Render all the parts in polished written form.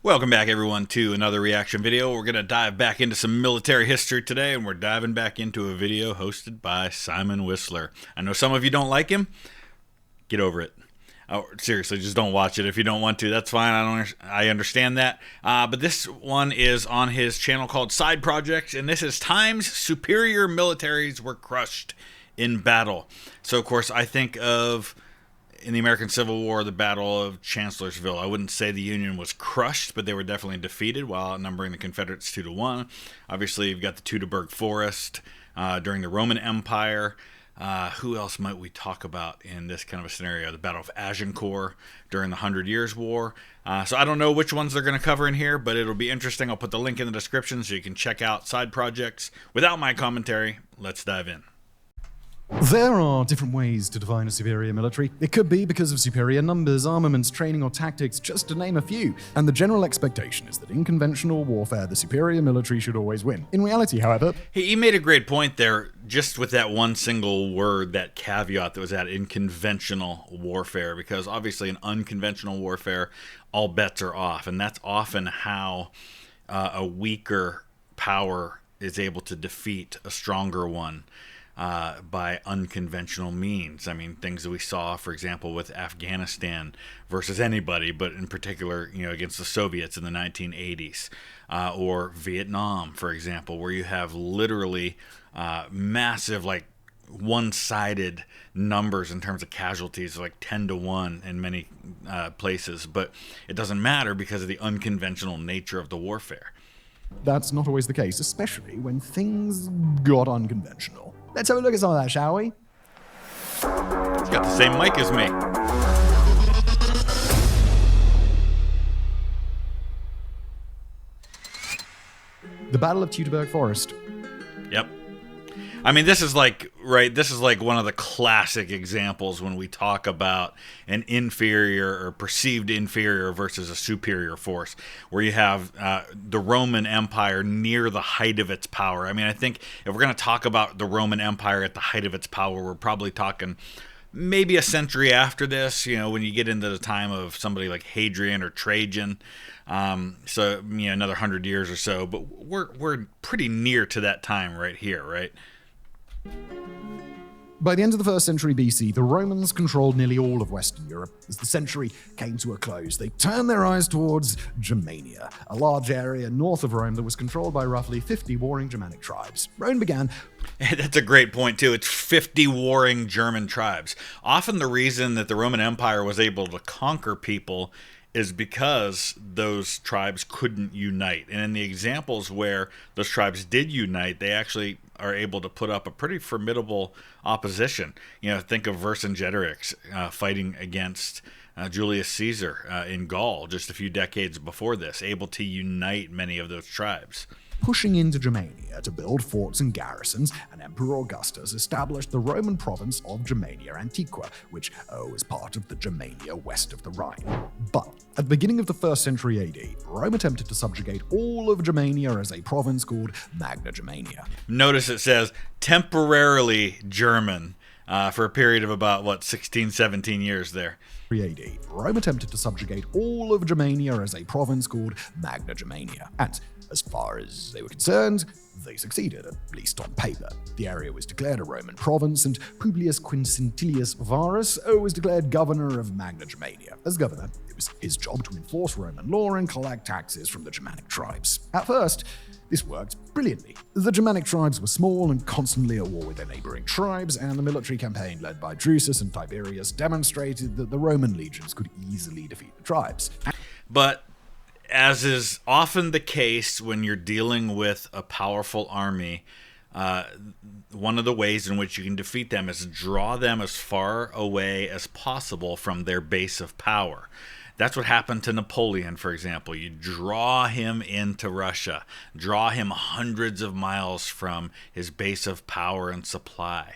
Welcome back, everyone, to another reaction video. We're going to dive back into some military history today, and we're diving back into a video hosted by Simon Whistler. I know some of you don't like him. Get over it. Oh, seriously, just don't watch it if you don't want to. That's fine. I understand that. But this one is on his channel called Sideprojects, and this is Times Superior Militaries Were Crushed in Battle. So, of course, I think of, in the American Civil War, the Battle of Chancellorsville. I wouldn't say the Union was crushed, but they were definitely defeated while outnumbering the Confederates 2-1. Obviously, you've got the Teutoburg Forest during the Roman Empire. Who else might we talk about in this kind of a scenario? The Battle of Agincourt during the 100 Years' War. So I don't know which ones they're going to cover in here, but it'll be interesting. I'll put the link in the description so you can check out side projects. Without my commentary, let's dive in. There are different ways to define a superior military. It could be because of superior numbers, armaments, training, or tactics, just to name a few. And the general expectation is that in conventional warfare, the superior military should always win. In reality, however... He made a great point there, just with that one single word, that caveat that was added, in conventional warfare, because obviously in unconventional warfare, all bets are off. And that's often how a weaker power is able to defeat a stronger one. By unconventional means. I mean, things that we saw, for example, with Afghanistan versus anybody, but in particular, against the Soviets in the 1980s, or Vietnam, for example, where you have literally massive, one-sided numbers in terms of casualties, like 10-1 in many places, but it doesn't matter because of the unconventional nature of the warfare. That's not always the case, especially when things got unconventional. Let's have a look at some of that, shall we? He's got the same mic as me. The Battle of Teutoburg Forest. Yep. I mean, this is like one of the classic examples when we talk about an inferior or perceived inferior versus a superior force, where you have the Roman Empire near the height of its power. I mean, I think if we're going to talk about the Roman Empire at the height of its power, we're probably talking maybe a century after this, when you get into the time of somebody like Hadrian or Trajan. So, another 100 years or so, but we're pretty near to that time right here, right? By the end of the 1st century BC, the Romans controlled nearly all of Western Europe. As the century came to a close, they turned their eyes towards Germania, a large area north of Rome that was controlled by roughly 50 warring Germanic tribes. Rome began... That's a great point, too. It's 50 warring German tribes. Often the reason that the Roman Empire was able to conquer people is because those tribes couldn't unite. And in the examples where those tribes did unite, they actually are able to put up a pretty formidable opposition. Think of Vercingetorix fighting against Julius Caesar in Gaul just a few decades before this, able to unite many of those tribes. Pushing into Germania to build forts and garrisons, and Emperor Augustus established the Roman province of Germania Antiqua, which was part of the Germania west of the Rhine. But at the beginning of the 1st century AD, Rome attempted to subjugate all of Germania as a province called Magna Germania. Notice it says temporarily German for a period of about, 16, 17 years there. AD, Rome attempted to subjugate all of Germania as a province called Magna Germania. And as far as they were concerned, they succeeded, at least on paper. The area was declared a Roman province, and Publius Quinctilius Varus was declared governor of Magna Germania. As governor, it was his job to enforce Roman law and collect taxes from the Germanic tribes. At first, this worked brilliantly. The Germanic tribes were small and constantly at war with their neighboring tribes, and the military campaign led by Drusus and Tiberius demonstrated that the Roman legions could easily defeat the tribes. But as is often the case when you're dealing with a powerful army, one of the ways in which you can defeat them is draw them as far away as possible from their base of power. That's what happened to Napoleon, for example. You draw him into Russia, draw him hundreds of miles from his base of power and supply.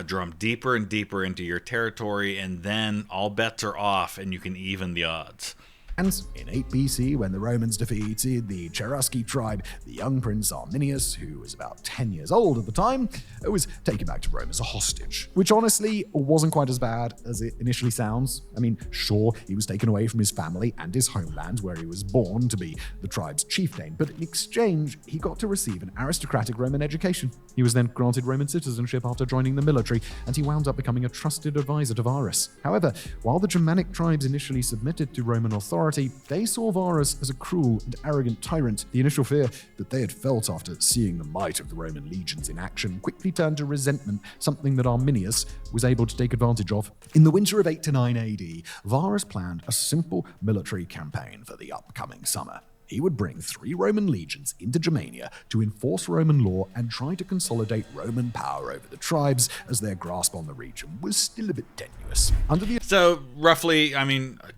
Draw him deeper and deeper into your territory, and then all bets are off and you can even the odds. And in 8 BC, when the Romans defeated the Cherusci tribe, the young prince Arminius, who was about 10 years old at the time, was taken back to Rome as a hostage, which honestly wasn't quite as bad as it initially sounds. I mean, sure, he was taken away from his family and his homeland where he was born to be the tribe's chieftain, but in exchange, he got to receive an aristocratic Roman education. He was then granted Roman citizenship after joining the military, and he wound up becoming a trusted advisor to Varus. However, while the Germanic tribes initially submitted to Roman authority, they saw Varus as a cruel and arrogant tyrant. The initial fear that they had felt after seeing the might of the Roman legions in action quickly turned to resentment, something that Arminius was able to take advantage of. In the winter of 8 to 9 AD, Varus planned a simple military campaign for the upcoming summer. He would bring 3 Roman legions into Germania to enforce Roman law and try to consolidate Roman power over the tribes, as their grasp on the region was still a bit tenuous. So, roughly, I mean, I'm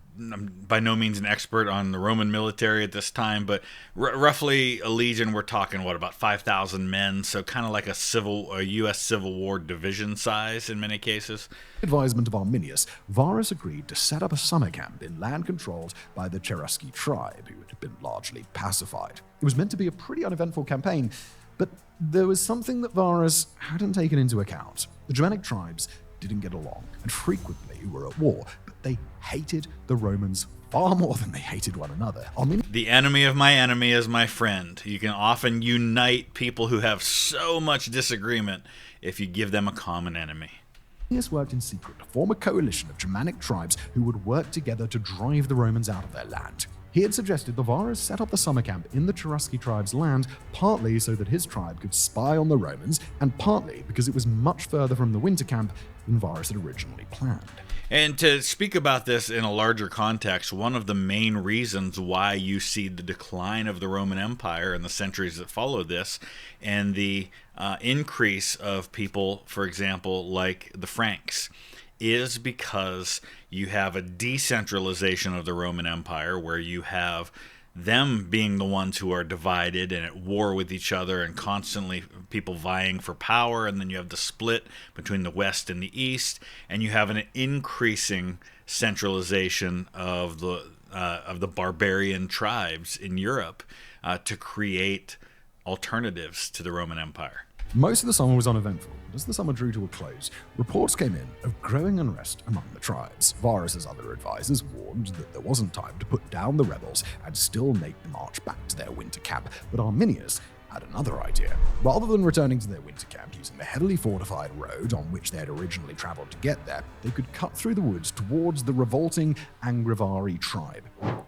by no means an expert on the Roman military at this time, but roughly a legion, we're talking, about 5,000 men, so kind of like a U.S. Civil War division size in many cases. Advisement of Arminius, Varus agreed to set up a summer camp in land controlled by the Cherusci tribe, who had been largely pacified. It was meant to be a pretty uneventful campaign, but there was something that Varus hadn't taken into account. The Germanic tribes didn't get along and frequently were at war, but they hated the Romans far more than they hated one another. The enemy of my enemy is my friend. You can often unite people who have so much disagreement if you give them a common enemy. Arminius worked in secret to form a coalition of Germanic tribes who would work together to drive the Romans out of their land. He had suggested that Varus set up the summer camp in the Cherusci tribe's land, partly so that his tribe could spy on the Romans, and partly because it was much further from the winter camp than Varus had originally planned. And to speak about this in a larger context, one of the main reasons why you see the decline of the Roman Empire in the centuries that follow this, and the increase of people, for example, like the Franks, is because you have a decentralization of the Roman Empire, where you have them being the ones who are divided and at war with each other and constantly people vying for power, and then you have the split between the West and the East, and you have an increasing centralization of the barbarian tribes in Europe to create alternatives to the Roman Empire. Most of the summer was uneventful, but as the summer drew to a close, reports came in of growing unrest among the tribes. Varus's other advisors warned that there wasn't time to put down the rebels and still make the march back to their winter camp, but Arminius had another idea. Rather than returning to their winter camp using the heavily fortified road on which they had originally traveled to get there, they could cut through the woods towards the revolting Angrivari tribe.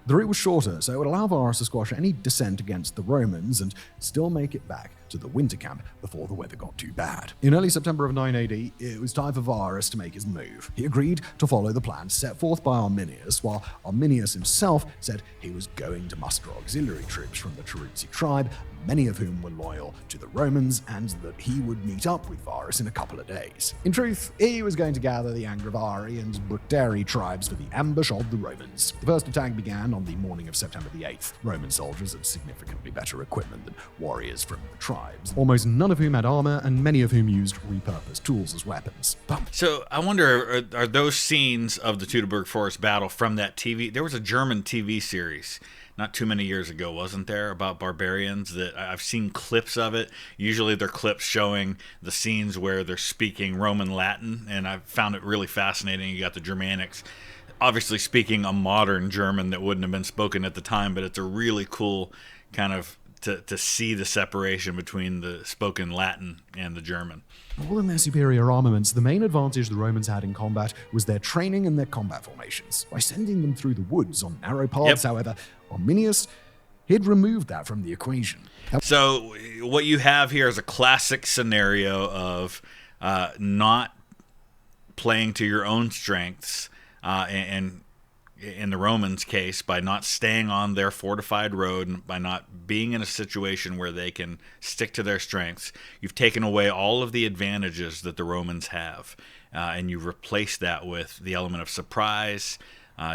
The route was shorter, so it would allow Varus to squash any dissent against the Romans and still make it back to the winter camp before the weather got too bad. In early September of 9 AD, it was time for Varus to make his move. He agreed to follow the plan set forth by Arminius, while Arminius himself said he was going to muster auxiliary troops from the Cherusci tribe, many of whom were loyal to the Romans, and that he would meet up with Varus in a couple of days. In truth, he was going to gather the Angrivari and Bructeri tribes for the ambush of the Romans. The first attack began on the morning of September the 8th. Roman soldiers had significantly better equipment than warriors from the tribes, almost none of whom had armor, and many of whom used repurposed tools as weapons. So I wonder, are those scenes of the Teutoburg Forest battle from that TV? There was a German TV series not too many years ago, wasn't there, about barbarians that I've seen clips of it. Usually they're clips showing the scenes where they're speaking Roman Latin, and I found it really fascinating. You got the Germanics obviously speaking a modern German that wouldn't have been spoken at the time, but it's a really cool kind of to see the separation between the spoken Latin and the German. More than their superior armaments, the main advantage the Romans had in combat was their training and their combat formations. By sending them through the woods on narrow paths, however, Arminius had removed that from the equation. So what you have here is a classic scenario of not playing to your own strengths, and in the Romans' case, by not staying on their fortified road and by not being in a situation where they can stick to their strengths. You've taken away all of the advantages that the Romans have, and you've replaced that with the element of surprise.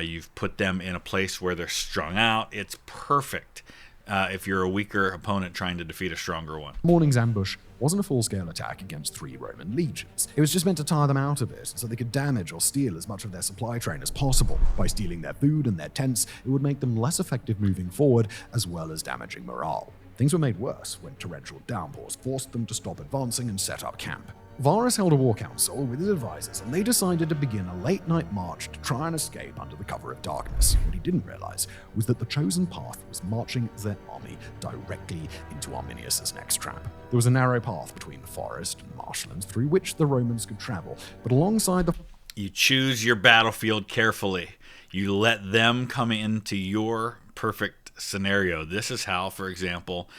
You've put them in a place where they're strung out. It's perfect if you're a weaker opponent trying to defeat a stronger one. Morning's ambush wasn't a full-scale attack against 3 Roman legions. It was just meant to tire them out a bit so they could damage or steal as much of their supply train as possible. By stealing their food and their tents, it would make them less effective moving forward, as well as damaging morale. Things were made worse when torrential downpours forced them to stop advancing and set up camp. Varus held a war council with his advisors, and they decided to begin a late-night march to try and escape under the cover of darkness. What he didn't realize was that the chosen path was marching their army directly into Arminius's next trap. There was a narrow path between the forest and marshlands through which the Romans could travel, but alongside the... You choose your battlefield carefully. You let them come into your perfect scenario. This is how, for example,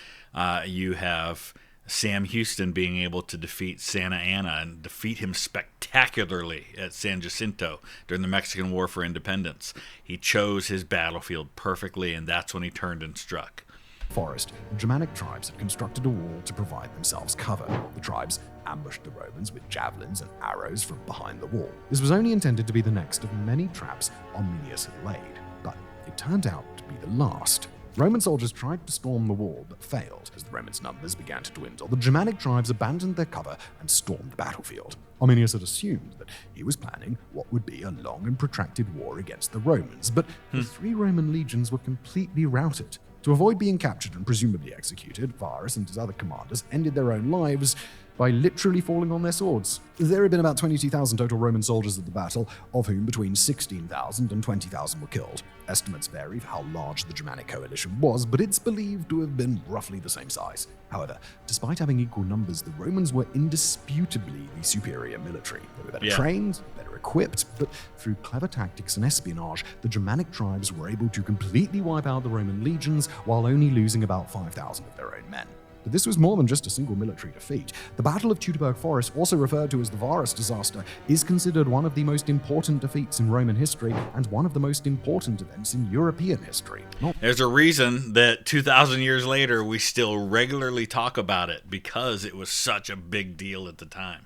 you have Sam Houston being able to defeat Santa Anna and defeat him spectacularly at San Jacinto during the Mexican War for Independence. He chose his battlefield perfectly, and that's when he turned and struck. Forest, the Germanic tribes had constructed a wall to provide themselves cover. The tribes ambushed the Romans with javelins and arrows from behind the wall. This was only intended to be the next of many traps Arminius had laid, but it turned out to be the last. Roman soldiers tried to storm the wall, but failed. As the Romans' numbers began to dwindle, the Germanic tribes abandoned their cover and stormed the battlefield. Arminius had assumed that he was planning what would be a long and protracted war against the Romans, but the 3 Roman legions were completely routed. To avoid being captured and presumably executed, Varus and his other commanders ended their own lives by literally falling on their swords. There had been about 22,000 total Roman soldiers at the battle, of whom between 16,000 and 20,000 were killed. Estimates vary for how large the Germanic coalition was, but it's believed to have been roughly the same size. However, despite having equal numbers, the Romans were indisputably the superior military. They were better trained, better equipped, but through clever tactics and espionage, the Germanic tribes were able to completely wipe out the Roman legions while only losing about 5,000 of their own men. But this was more than just a single military defeat. The Battle of Teutoburg Forest, also referred to as the Varus disaster, is considered one of the most important defeats in Roman history and one of the most important events in European history. There's a reason that 2,000 years later we still regularly talk about it, because it was such a big deal at the time.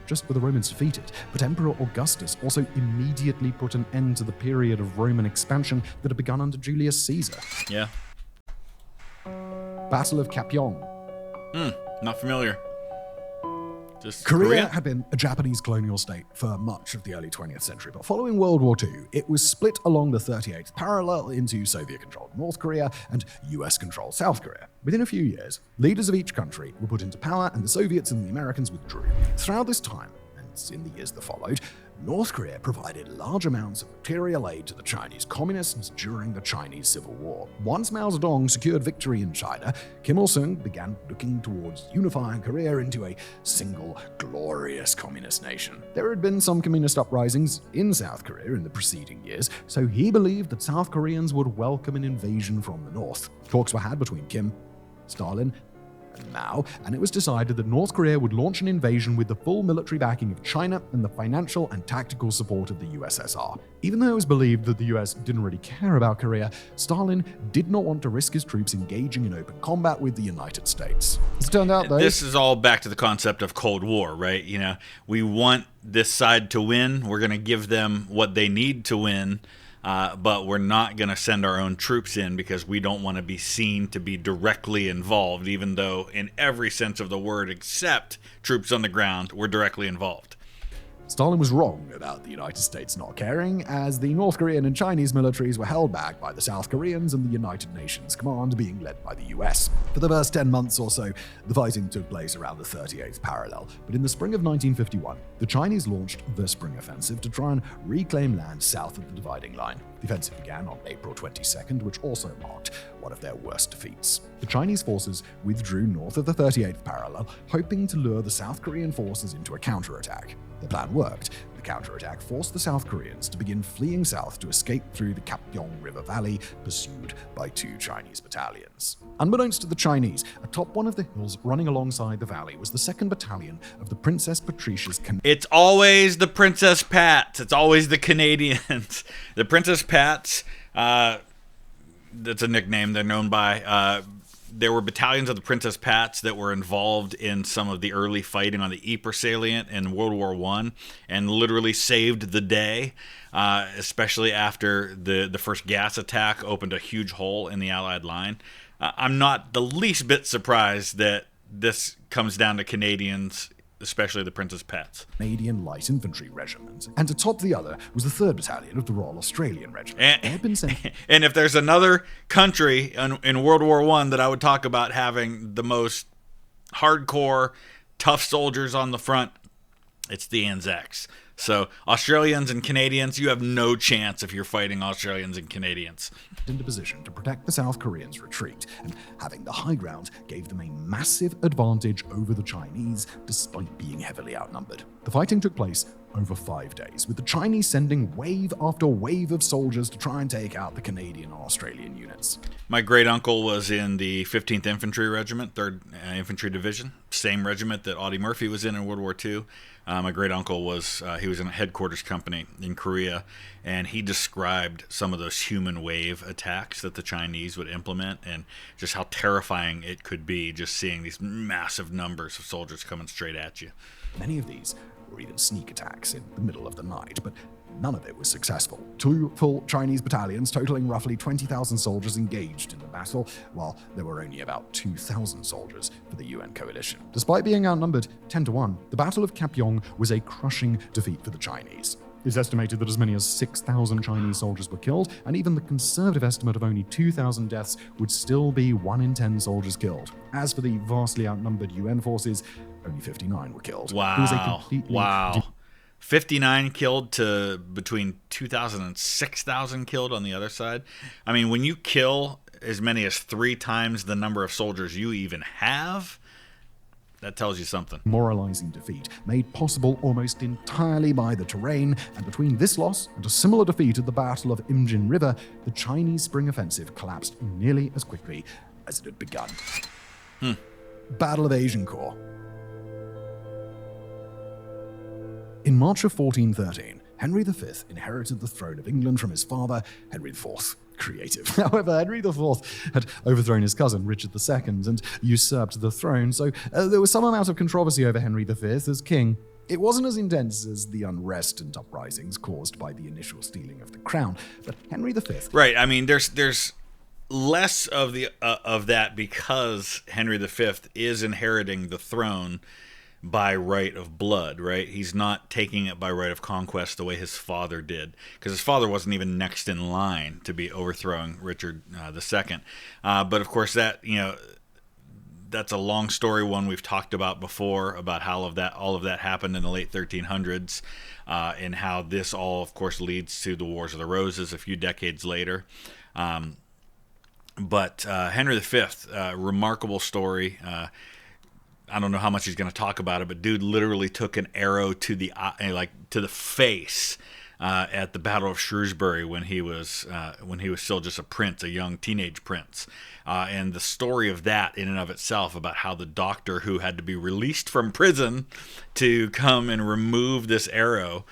Just were the Romans defeated, but Emperor Augustus also immediately put an end to the period of Roman expansion that had begun under Julius Caesar. Yeah. Battle of Kapyong. Not familiar. Just Korea had been a Japanese colonial state for much of the early 20th century, but following World War II, it was split along the 38th parallel into Soviet-controlled North Korea and US-controlled South Korea. Within a few years, leaders of each country were put into power and the Soviets and the Americans withdrew. Throughout this time, and in the years that followed, North Korea provided large amounts of material aid to the Chinese communists during the Chinese Civil War. Once Mao Zedong secured victory in China, Kim Il-sung began looking towards unifying Korea into a single, glorious communist nation. There had been some communist uprisings in South Korea in the preceding years, so he believed that South Koreans would welcome an invasion from the north. Talks were had between Kim, Stalin, and Mao, and it was decided that North Korea would launch an invasion with the full military backing of China and the financial and tactical support of the USSR. Even though it was believed that the US didn't really care about Korea, Stalin did not want to risk his troops engaging in open combat with the United States. As it turned out, though, this is all back to the concept of Cold War, right? You know, we want this side to win. We're going to give them what they need to win. But we're not going to send our own troops in because we don't want to be seen to be directly involved, even though in every sense of the word except troops on the ground, we're directly involved. Stalin was wrong about the United States not caring, as the North Korean and Chinese militaries were held back by the South Koreans and the United Nations Command being led by the US. For the first 10 months or so, the fighting took place around the 38th parallel, but in the spring of 1951, the Chinese launched the Spring Offensive to try and reclaim land south of the dividing line. The offensive began on April 22nd, which also marked one of their worst defeats. The Chinese forces withdrew north of the 38th parallel, hoping to lure the South Korean forces into a counterattack. The plan worked. The counterattack forced the South Koreans to begin fleeing south to escape through the Kapyong River Valley, pursued by 2 Chinese battalions. Unbeknownst to the Chinese, atop one of the hills running alongside the valley was the 2nd Battalion of the Princess Patricia's... It's always the Princess Pats. It's always the Canadians. The Princess Pats, that's a nickname they're known by. There were battalions of the Princess Pats that were involved in some of the early fighting on the Ypres salient in World War I and literally saved the day, especially after the first gas attack opened a huge hole in the Allied line. I'm not the least bit surprised that this comes down to Canadians, especially the Prince's pets. Canadian Light Infantry Regiment, and atop the other was the 3rd Battalion of the Royal Australian Regiment. They had been sent. And if there's another country in World War I that I would talk about having the most hardcore, tough soldiers on the front, it's the Anzacs. So Australians and Canadians, you have no chance if you're fighting Australians and Canadians. Into position to protect the South Koreans' retreat, and having the high ground gave them a massive advantage over the Chinese, despite being heavily outnumbered. The fighting took place over 5 days, with the Chinese sending wave after wave of soldiers to try and take out the Canadian and Australian units. My great-uncle was in the 15th Infantry Regiment, 3rd Infantry Division, same regiment that Audie Murphy was in World War II. My great-uncle was in a headquarters company in Korea, and he described some of those human wave attacks that the Chinese would implement and just how terrifying it could be just seeing these massive numbers of soldiers coming straight at you. Many of these were even sneak attacks in the middle of the night, but none of it was successful. 2 full Chinese battalions, totaling roughly 20,000 soldiers, engaged in the battle, while there were only about 2,000 soldiers for the UN coalition. Despite being outnumbered 10-1, the Battle of Kapyong was a crushing defeat for the Chinese. It's estimated that as many as 6,000 Chinese soldiers were killed, and even the conservative estimate of only 2,000 deaths would still be 1 in 10 soldiers killed. As for the vastly outnumbered UN forces, only 59 were killed. Wow. It was a completely 59 killed to between 2,000 and 6,000 killed on the other side. I mean, when you kill as many as 3 times the number of soldiers you even have, that tells you something. Demoralizing defeat, made possible almost entirely by the terrain, and between this loss and a similar defeat at the Battle of Imjin River, the Chinese spring offensive collapsed nearly as quickly as it had begun. Battle of Agincourt. In March of 1413, Henry V inherited the throne of England from his father, Henry IV. Creative. However, Henry IV had overthrown his cousin, Richard II, and usurped the throne, so there was some amount of controversy over Henry V as king. It wasn't as intense as the unrest and uprisings caused by the initial stealing of the crown, but Henry V... Right, I mean, there's less of that because Henry V is inheriting the throne by right of blood, right? He's not taking it by right of conquest the way his father did, because his father wasn't even next in line to be overthrowing Richard II. But of course, that's a long story, one we've talked about before, about how all of that happened in the late 1300s, and how this all, of course, leads to the Wars of the Roses a few decades later. But Henry V, remarkable story. I don't know how much he's going to talk about it, but dude literally took an arrow to the eye, to the face at the Battle of Shrewsbury when he was still just a prince, a young teenage prince. And the story of that in and of itself, about how the doctor who had to be released from prison to come and remove this arrow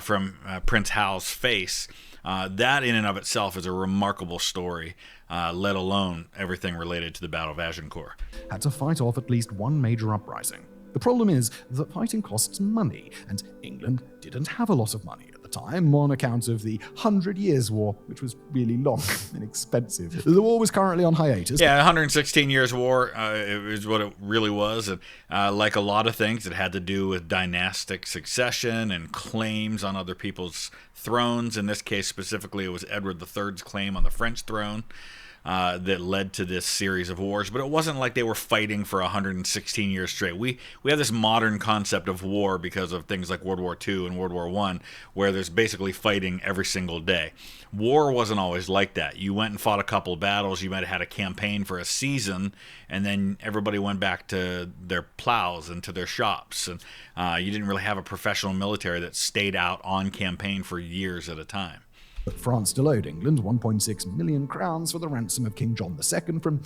from Prince Hal's face, that in and of itself is a remarkable story, let alone everything related to the Battle of Agincourt. Had to fight off at least one major uprising. The problem is that fighting costs money, and England didn't have a lot of money at the time on account of the 100 Years' War, which was really long and expensive. The war was currently on hiatus. Yeah, 116 Years' War is what it really was. And like a lot of things, it had to do with dynastic succession and claims on other people's thrones. In this case, specifically, it was Edward III's claim on the French throne that led to this series of wars. But it wasn't like they were fighting for 116 years straight. We have this modern concept of war because of things like World War II and World War I, where there's basically fighting every single day. War wasn't always like that. You went and fought a couple of battles, you might have had a campaign for a season, and then everybody went back to their plows and to their shops. And you didn't really have a professional military that stayed out on campaign for years at a time. But France still owed England 1.6 million crowns for the ransom of King John II from,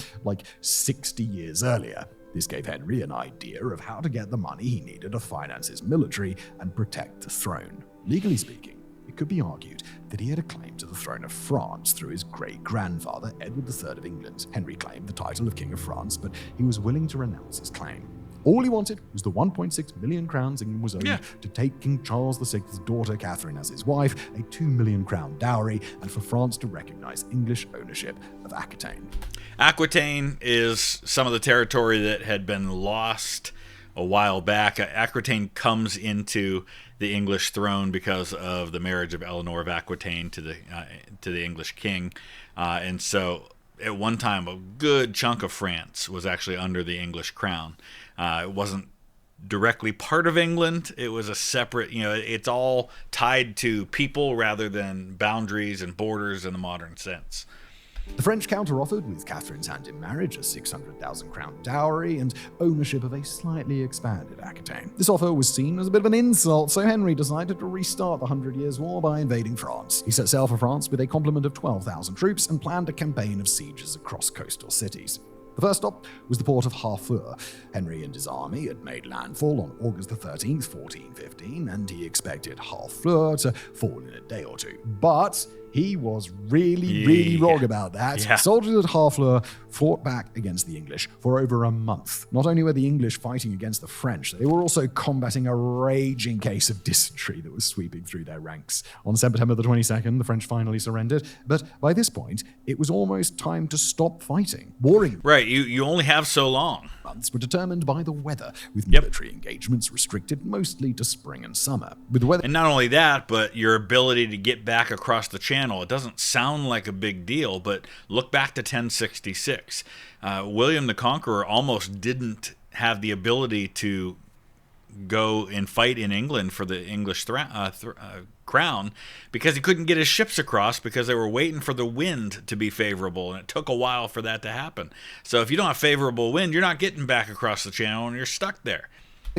60 years earlier. This gave Henry an idea of how to get the money he needed to finance his military and protect the throne. Legally speaking, it could be argued that he had a claim to the throne of France through his great-grandfather, Edward III of England. Henry claimed the title of King of France, but he was willing to renounce his claim. All he wanted was the 1.6 million crowns England was owed Yeah. to take King Charles VI's daughter Catherine as his wife, a 2 million crown dowry, and for France to recognize English ownership of Aquitaine. Aquitaine is some of the territory that had been lost a while back. Aquitaine comes into the English throne because of the marriage of Eleanor of Aquitaine to the English king, and so at one time a good chunk of France was actually under the English crown. It wasn't directly part of England. It was a separate, it's all tied to people rather than boundaries and borders in the modern sense. The French counter-offered, with Catherine's hand in marriage, a 600,000 crown dowry and ownership of a slightly expanded Aquitaine. This offer was seen as a bit of an insult, so Henry decided to restart the 100 Years' War by invading France. He set sail for France with a complement of 12,000 troops and planned a campaign of sieges across coastal cities. The first stop was the port of Harfleur. Henry and his army had made landfall on August the 13th, 1415, and he expected Harfleur to fall in a day or two. But he was really wrong about that. Yeah. Soldiers at Harfleur fought back against the English for over a month. Not only were the English fighting against the French, they were also combating a raging case of dysentery that was sweeping through their ranks. On September the 22nd, the French finally surrendered, but by this point, it was almost time to stop fighting. Warring Right, you only have so long. months were determined by the weather, with military engagements restricted mostly to spring and summer. With the weather And not only that, but your ability to get back across the channel. It doesn't sound like a big deal, but look back to 1066. William the Conqueror almost didn't have the ability to go and fight in England for the English crown because he couldn't get his ships across because they were waiting for the wind to be favorable, and it took a while for that to happen. So if you don't have favorable wind, you're not getting back across the channel and you're stuck there.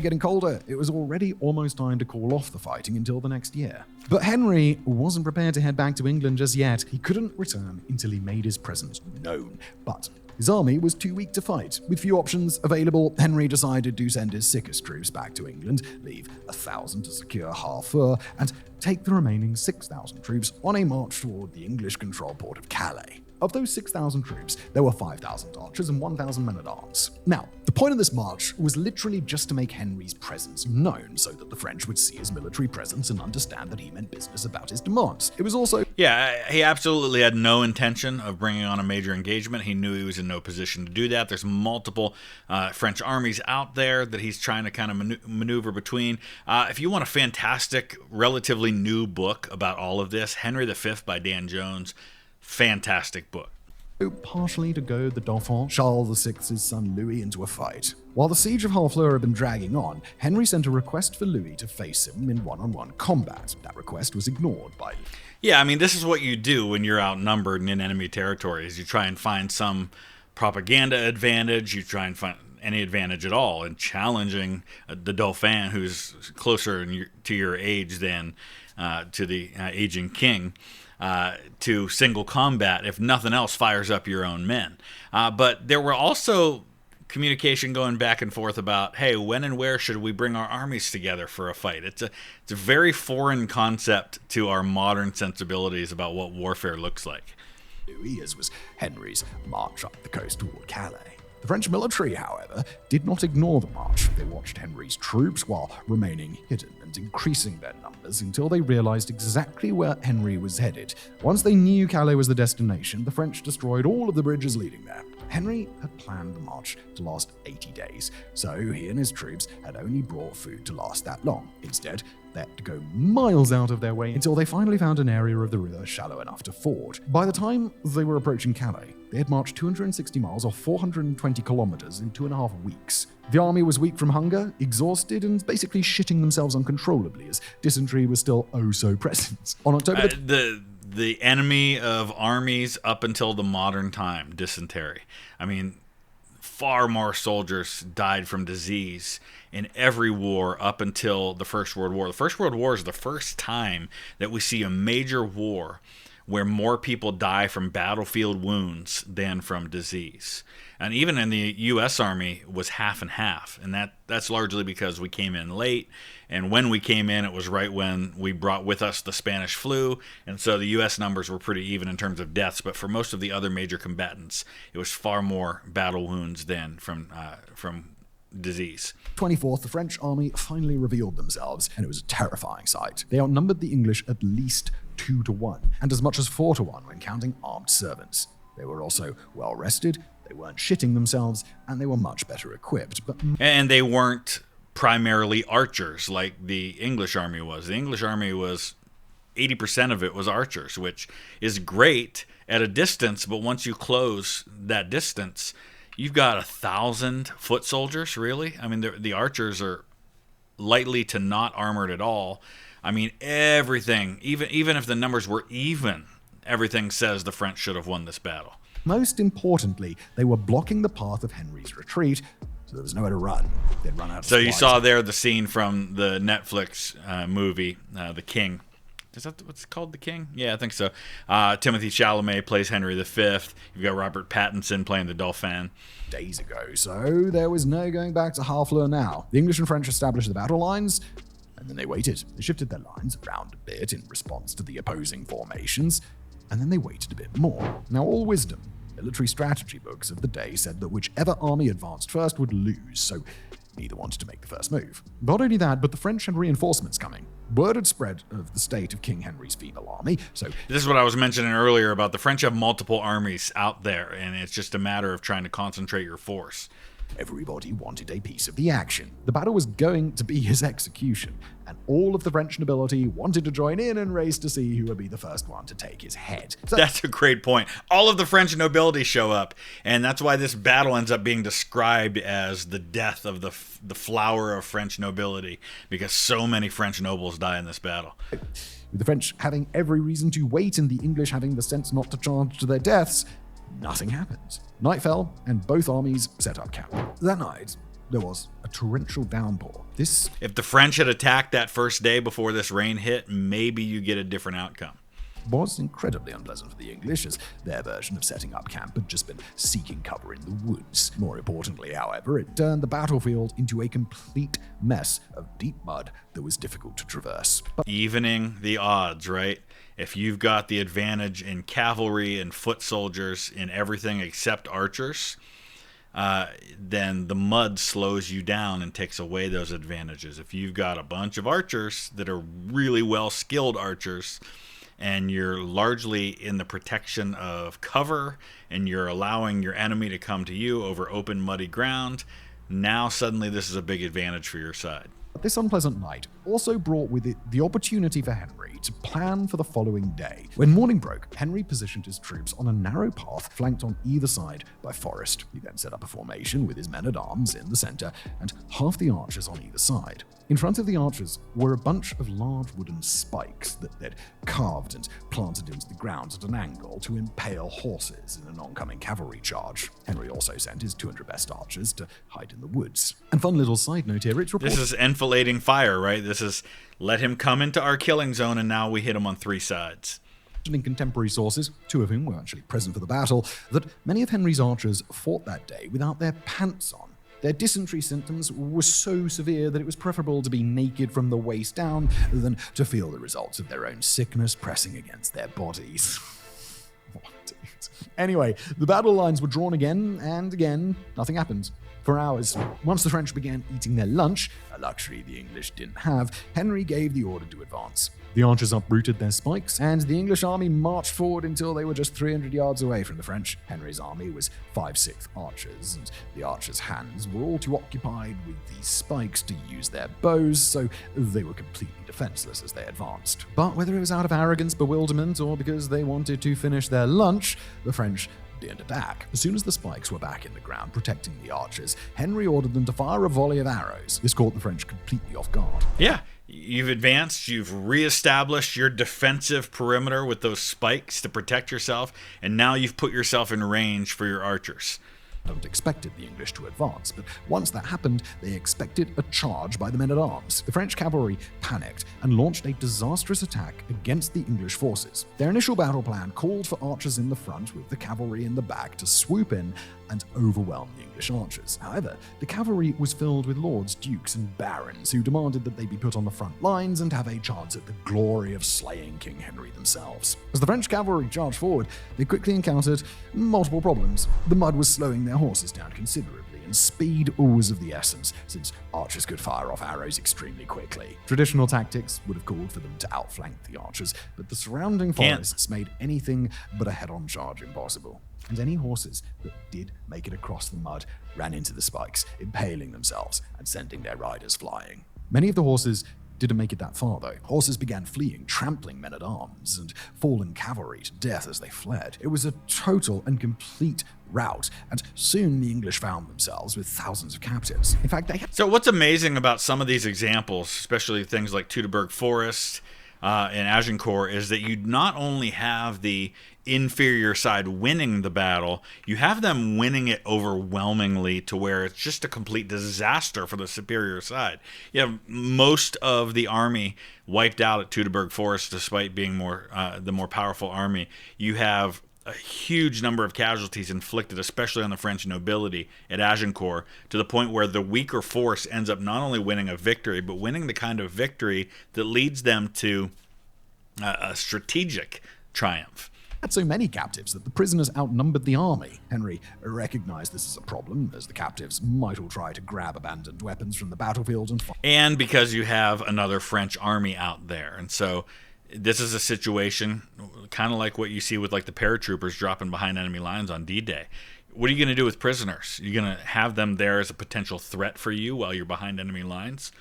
getting colder, it was already almost time to call off the fighting until the next year. But Henry wasn't prepared to head back to England just yet. He couldn't return until he made his presence known. But his army was too weak to fight. With few options available, Henry decided to send his sickest troops back to England, leave 1,000 to secure Harfleur, and take the remaining 6,000 troops on a march toward the English-controlled port of Calais. Of those 6,000 troops, there were 5,000 archers and 1,000 men-at-arms. Now, the point of this march was literally just to make Henry's presence known so that the French would see his military presence and understand that he meant business about his demands. It was also... Yeah, he absolutely had no intention of bringing on a major engagement. He knew he was in no position to do that. There's multiple French armies out there that he's trying to kind of maneuver between. If you want a fantastic, relatively new book about all of this, Henry V by Dan Jones, fantastic book. partially to goad the Dauphin, Charles VI's son Louis, into a fight. While the siege of Harfleur had been dragging on, Henry sent a request for Louis to face him in one-on-one combat. That request was ignored by... Yeah, I mean, this is what you do when you're outnumbered and in enemy territories. You try and find some propaganda advantage. You try and find any advantage at all in challenging the Dauphin, who's closer to your age than to the aging king. To single combat, if nothing else, fires up your own men. But there were also communication going back and forth about, hey, when and where should we bring our armies together for a fight? It's a very foreign concept to our modern sensibilities about what warfare looks like. Louis, as was Henry's march up the coast toward Calais. The French military, however, did not ignore the march. They watched Henry's troops while remaining hidden and increasing their numbers until they realized exactly where Henry was headed. Once they knew Calais was the destination, the French destroyed all of the bridges leading there. Henry had planned the march to last 80 days, so he and his troops had only brought food to last that long. Instead, they had to go miles out of their way until they finally found an area of the river shallow enough to ford. By the time they were approaching Calais, they had marched 260 miles or 420 kilometers in 2.5 weeks. The army was weak from hunger, exhausted, and basically shitting themselves uncontrollably as dysentery was still oh so present. On October the enemy of armies up until the modern time, dysentery. I mean, far more soldiers died from disease in every war up until the First World War. The First World War is the first time that we see a major war where more people die from battlefield wounds than from disease. And even in the U.S. Army was half and half, and that's largely because we came in late, and when we came in, it was right when we brought with us the Spanish flu, and so the U.S. numbers were pretty even in terms of deaths, but for most of the other major combatants, it was far more battle wounds than from disease. 24th, the French army finally revealed themselves, and it was a terrifying sight. They outnumbered the English at least 2-1, and as much as 4-1 when counting armed servants. They were also well rested, they weren't shitting themselves, and they were much better equipped. And they weren't primarily archers like the English army was. The English army was 80% of it was archers, which is great at a distance, but once you close that distance, you've got 1,000 foot soldiers, really? I mean, the archers are lightly to not armored at all. I mean, everything, even if the numbers were even, everything says the French should have won this battle. Most importantly, they were blocking the path of Henry's retreat, so there was nowhere to run. They'd run out of supplies. You saw there the scene from the Netflix movie, The King. Is that what's called, The King? Yeah, I think so. Timothée Chalamet plays Henry V. You've got Robert Pattinson playing the Dauphin. Days ago, so there was no going back to Harfleur now. The English and French established the battle lines, and then they waited. They shifted their lines around a bit in response to the opposing formations, and then they waited a bit more. Now, all wisdom, military strategy books of the day said that whichever army advanced first would lose, so neither wanted to make the first move. Not only that, but the French had reinforcements coming. Word had spread of the state of King Henry's feeble army, so... This is what I was mentioning earlier about the French have multiple armies out there, and it's just a matter of trying to concentrate your force. Everybody wanted a piece of the action. The battle was going to be his execution, and all of the French nobility wanted to join in and race to see who would be the first one to take his head. So that's a great point. All of the French nobility show up, and that's why this battle ends up being described as the death of the flower of French nobility, because so many French nobles die in this battle. With the French having every reason to wait and the English having the sense not to charge to their deaths, nothing happened. Night fell, and both armies set up camp. That night, there was a torrential downpour. If the French had attacked that first day before this rain hit, maybe you get a different outcome. Was incredibly unpleasant for the English, as their version of setting up camp had just been seeking cover in the woods. More importantly, however, it turned the battlefield into a complete mess of deep mud that was difficult to traverse. Evening the odds, right? If you've got the advantage in cavalry and foot soldiers in everything except archers, then the mud slows you down and takes away those advantages. If you've got a bunch of archers that are really well-skilled archers, and you're largely in the protection of cover, and you're allowing your enemy to come to you over open, muddy ground, now suddenly this is a big advantage for your side. This unpleasant night also brought with it the opportunity for Henry to plan for the following day. When morning broke, Henry positioned his troops on a narrow path flanked on either side by forest. He then set up a formation with his men-at-arms in the center and half the archers on either side. In front of the archers were a bunch of large wooden spikes that they'd carved and planted into the ground at an angle to impale horses in an oncoming cavalry charge. Henry also sent his 200 best archers to hide in the woods. And fun little side note here, it's reported... This is enfilading fire, right? This is let him come into our killing zone and now we hit him on three sides. In contemporary sources, two of whom were actually present for the battle, that many of Henry's archers fought that day without their pants on. Their dysentery symptoms were so severe that it was preferable to be naked from the waist down than to feel the results of their own sickness pressing against their bodies. Anyway, the battle lines were drawn again, and again, nothing happened. For hours. Once the French began eating their lunch, a luxury the English didn't have, Henry gave the order to advance. The archers uprooted their spikes, and the English army marched forward until they were just 300 yards away from the French. Henry's army was 5/6 archers, and the archers' hands were all too occupied with these spikes to use their bows, so they were completely defenseless as they advanced. But whether it was out of arrogance, bewilderment, or because they wanted to finish their lunch, the French didn't attack. As soon as the spikes were back in the ground protecting the archers, Henry ordered them to fire a volley of arrows. This caught the French completely off guard. Yeah, you've advanced, you've reestablished your defensive perimeter with those spikes to protect yourself, and now you've put yourself in range for your archers. Hadn't expected the English to advance, but once that happened, they expected a charge by the men-at-arms. The French cavalry panicked and launched a disastrous attack against the English forces. Their initial battle plan called for archers in the front with the cavalry in the back to swoop in and overwhelm the English archers. However, the cavalry was filled with lords, dukes, and barons who demanded that they be put on the front lines and have a chance at the glory of slaying King Henry themselves. As the French cavalry charged forward, they quickly encountered multiple problems. The mud was slowing their horses down considerably, and speed was of the essence, since archers could fire off arrows extremely quickly. Traditional tactics would have called for them to outflank the archers, but the surrounding forests made anything but a head-on charge impossible. And any horses that did make it across the mud ran into the spikes, impaling themselves and sending their riders flying. Many of the horses didn't make it that far, though. Horses began fleeing, trampling men-at-arms and fallen cavalry to death as they fled. It was a total and complete rout, and soon the English found themselves with thousands of captives. In fact, they had... So what's amazing about some of these examples, especially things like Teutoburg Forest and Agincourt, is that you not only have the inferior side winning the battle, you have them winning it overwhelmingly to where it's just a complete disaster for the superior side. You have most of the army wiped out at Teutoburg Forest, despite being the more powerful army. You have a huge number of casualties inflicted, especially on the French nobility at Agincourt, to the point where the weaker force ends up not only winning a victory, but winning the kind of victory that leads them to a strategic triumph. Had so many captives that the prisoners outnumbered the army. Henry recognized this as a problem, as the captives might all try to grab abandoned weapons from the battlefield and fight. And because you have another French army out there. And so this is a situation kind of like what you see with like the paratroopers dropping behind enemy lines on D-Day. What are you going to do with prisoners? You're going to have them there as a potential threat for you while you're behind enemy lines?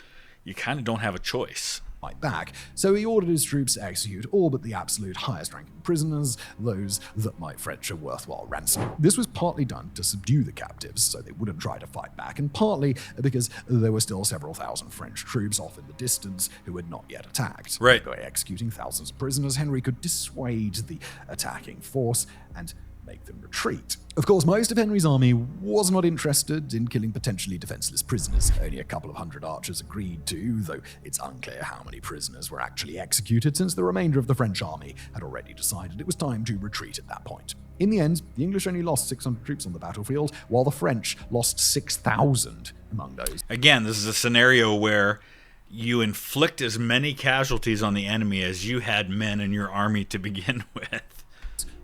You kind of don't have a choice. Back, so he ordered his troops to execute all but the absolute highest ranking prisoners, those that might fetch a worthwhile ransom. This was partly done to subdue the captives so they wouldn't try to fight back, and partly because there were still several thousand French troops off in the distance who had not yet attacked. Right. By executing thousands of prisoners, Henry could dissuade the attacking force and make them retreat. Of course, most of Henry's army was not interested in killing potentially defenseless prisoners. Only a couple of hundred archers agreed to, though it's unclear how many prisoners were actually executed, since the remainder of the French army had already decided it was time to retreat at that point. In the end, the English only lost 600 troops on the battlefield, while the French lost 6,000 among those. Again, this is a scenario where you inflict as many casualties on the enemy as you had men in your army to begin with.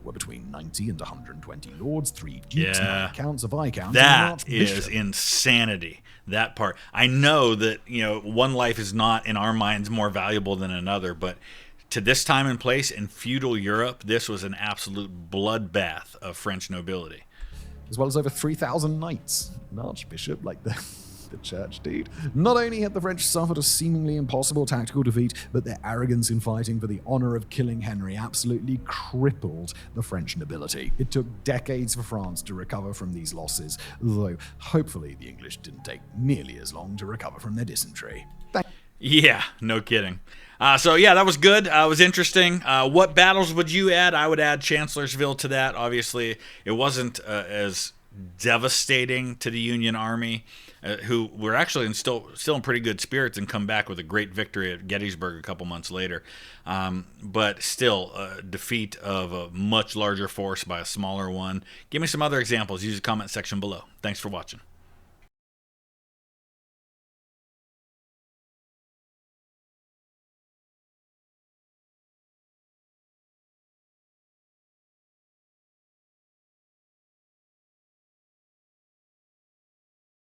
Were between 90 and 120 lords, 3 dukes, 9 counts, a viscount, that is insanity. That part. I know that, one life is not in our minds more valuable than another, but to this time and place in feudal Europe, this was an absolute bloodbath of French nobility. As well as over 3,000 knights. An archbishop like the church, dude. Not only had the French suffered a seemingly impossible tactical defeat, but their arrogance in fighting for the honor of killing Henry absolutely crippled the French nobility. It took decades for France to recover from these losses, though hopefully the English didn't take nearly as long to recover from their dysentery. Yeah, no kidding. So yeah, that was good. It was interesting. What battles would you add? I would add Chancellorsville to that. Obviously, it wasn't as devastating to the Union Army, who were actually still in pretty good spirits and come back with a great victory at Gettysburg a couple months later. But still, a defeat of a much larger force by a smaller one. Give me some other examples. Use the comment section below. Thanks for watching.